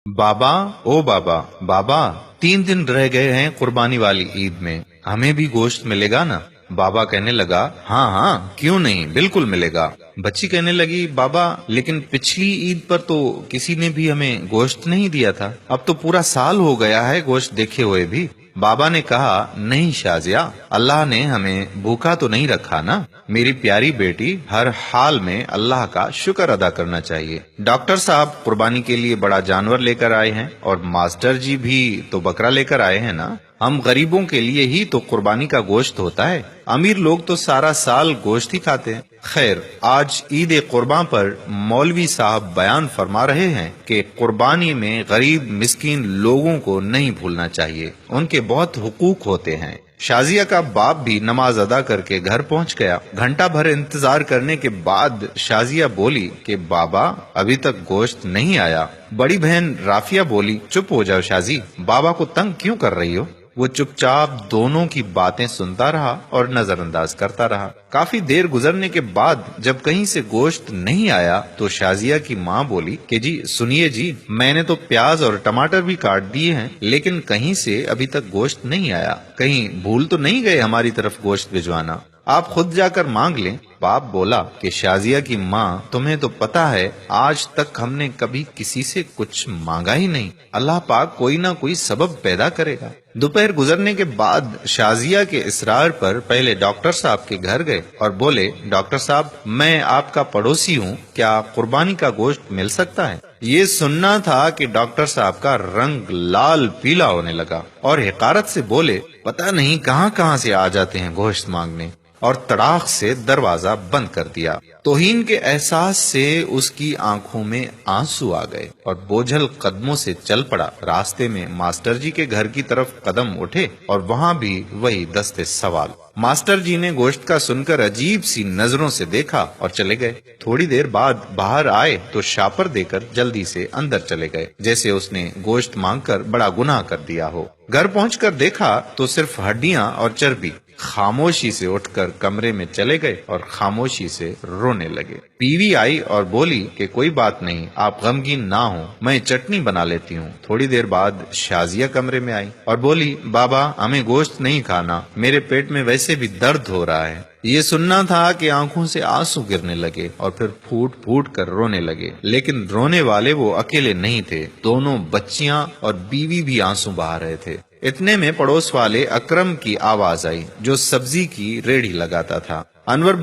बाबा, ओ बाबा, बाबा, 3 दिन रह गए हैं कुर्बानी वाली ईद में, हमें भी गोश्त मिलेगा ना? बाबा कहने लगा, हाँ हाँ, क्यों नहीं, बिल्कुल मिलेगा। बच्ची कहने लगी, बाबा लेकिन पिछली ईद पर तो किसी ने भी हमें गोश्त नहीं दिया था, अब तो पूरा साल हो गया है गोश्त देखे हुए भी। बाबा ने कहा, नहीं शाजिया, अल्लाह ने हमें भूखा तो नहीं रखा ना। मेरी प्यारी बेटी, हर हाल में अल्लाह का शुक्र अदा करना चाहिए। डॉक्टर साहब कुर्बानी के लिए बड़ा जानवर लेकर आए हैं और मास्टर जी भी तो बकरा लेकर आए हैं ना। हम गरीबों के लिए ही तो कुर्बानी का गोश्त होता है, अमीर लोग तो सारा साल गोश्त ही खाते हैं। खैर, आज ईद कुर्बान पर मौलवी साहब बयान फरमा रहे हैं कि कुर्बानी में गरीब मिस्कीन लोगों को नहीं भूलना चाहिए, उनके बहुत हुकूक होते हैं। शाजिया का बाप भी नमाज अदा करके घर पहुंच गया। घंटा भर इंतजार करने के बाद शाजिया बोली कि बाबा अभी तक गोश्त नहीं आया। बड़ी बहन राफिया बोली, चुप हो जाओ शाजी, बाबा को तंग क्यों कर रही हो? वो चुपचाप दोनों की बातें सुनता रहा और नजरअंदाज करता रहा। काफी देर गुजरने के बाद जब कहीं से गोश्त नहीं आया तो शाजिया की माँ बोली कि जी सुनिए जी, मैंने तो प्याज और टमाटर भी काट दिए हैं, लेकिन कहीं से अभी तक गोश्त नहीं आया। कहीं भूल तो नहीं गए हमारी तरफ गोश्त भिजवाना? आप खुद जाकर मांग लें। बाप बोला कि शाजिया की माँ, तुम्हें तो पता है आज तक हमने कभी किसी से कुछ मांगा ही नहीं, अल्लाह पाक कोई ना कोई सबब पैदा करेगा। दोपहर गुजरने के बाद शाजिया के इसरार पर पहले डॉक्टर साहब के घर गए और बोले, डॉक्टर साहब मैं आपका पड़ोसी हूँ, क्या कुर्बानी का गोश्त मिल सकता है? ये सुनना था कि डॉक्टर साहब का रंग लाल पीला होने लगा और हिकारत से बोले, पता नहीं कहाँ कहाँ से आ जाते हैं गोश्त मांगने, और तड़ाक से दरवाजा बंद कर दिया। तौहीन के एहसास से उसकी आंखों में आंसू आ गए और बोझल कदमों से चल पड़ा। रास्ते में मास्टर जी के घर की तरफ कदम उठे और वहाँ भी वही दस्ते सवाल। मास्टर जी ने गोश्त का सुनकर अजीब सी नजरों से देखा और चले गए। थोड़ी देर बाद बाहर आए तो शापर देकर जल्दी से अंदर चले गए, जैसे उसने गोश्त मांगकर बड़ा गुनाह कर दिया हो। घर पहुंचकर देखा तो सिर्फ हड्डियां और चर्बी। खामोशी से उठकर कमरे में चले गए और खामोशी से रोने लगे। बीवी आई और बोली कि कोई बात नहीं, आप गमगीन ना हो, मैं चटनी बना लेती हूँ। थोड़ी देर बाद शाजिया कमरे में आई और बोली, बाबा हमें गोश्त नहीं खाना, मेरे पेट में वैसे भी दर्द हो रहा है। ये सुनना था कि आंखों से आंसू गिरने लगे और फिर फूट फूट कर रोने लगे। लेकिन रोने वाले वो अकेले नहीं थे, दोनों बच्चियां और बीवी भी आंसू बहा रहे थे। इतने में पड़ोस वाले अकरम की आवाज आई, जो सब्जी की रेड़ी लगाता था। अनवर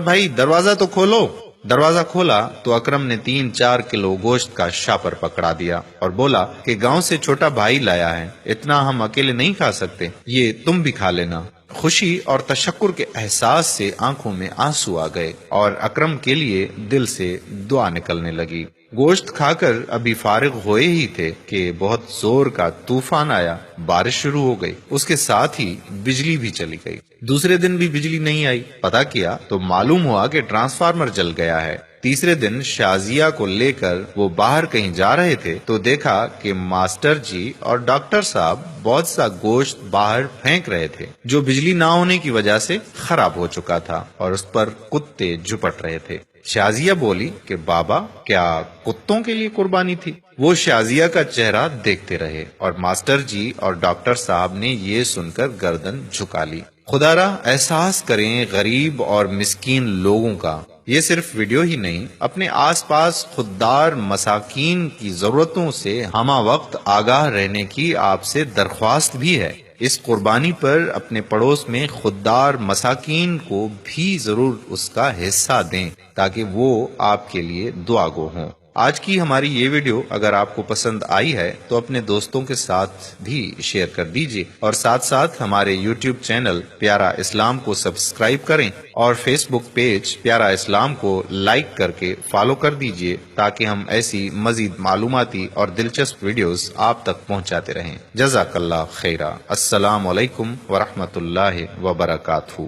भाई दरवाजा तो खोलो। दरवाजा खोला तो अकरम ने 3-4 किलो गोश्त का शापर पकड़ा दिया और बोला कि गांव से छोटा भाई लाया है, इतना हम अकेले नहीं खा सकते, ये तुम भी खा लेना। खुशी और तशक्कुर के एहसास से आंखों में आंसू आ गए और अकरम के लिए दिल से दुआ निकलने लगी। गोश्त खाकर अभी फारिग हुए ही थे कि बहुत जोर का तूफान आया, बारिश शुरू हो गई, उसके साथ ही बिजली भी चली गई। दूसरे दिन भी बिजली नहीं आई। पता किया तो मालूम हुआ कि ट्रांसफार्मर जल गया है। तीसरे दिन शाजिया को लेकर वो बाहर कहीं जा रहे थे तो देखा कि मास्टर जी और डॉक्टर साहब बहुत सा गोश्त बाहर फेंक रहे थे, जो बिजली ना होने की वजह से खराब हो चुका था और उस पर कुत्ते झुपट रहे थे। शाजिया बोली कि बाबा क्या कुत्तों के लिए कुर्बानी थी? वो शाजिया का चेहरा देखते रहे और मास्टर जी और डॉक्टर साहब ने ये सुनकर गर्दन झुका ली। खुदारा एहसास करें गरीब और मिस्कीन लोगों का। ये सिर्फ वीडियो ही नहीं, अपने आसपास खुददार मसाकीन की जरूरतों से हमा वक्त आगाह रहने की आपसे दरख्वास्त भी है। इस कुर्बानी पर अपने पड़ोस में खुददार मसाकीन को भी जरूर उसका हिस्सा दें ताकि वो आपके लिए दुआगो हों। आज की हमारी ये वीडियो अगर आपको पसंद आई है तो अपने दोस्तों के साथ भी शेयर कर दीजिए और साथ साथ हमारे YouTube चैनल प्यारा इस्लाम को सब्सक्राइब करें और Facebook पेज प्यारा इस्लाम को लाइक करके फॉलो कर दीजिए ताकि हम ऐसी मजीद मालूमाती और दिलचस्प वीडियोस आप तक पहुंचाते रहें। जज़ाकल्लाह खैरा। अस्सलाम वालेकुम व रहमतुल्लाहि व बरकातहू।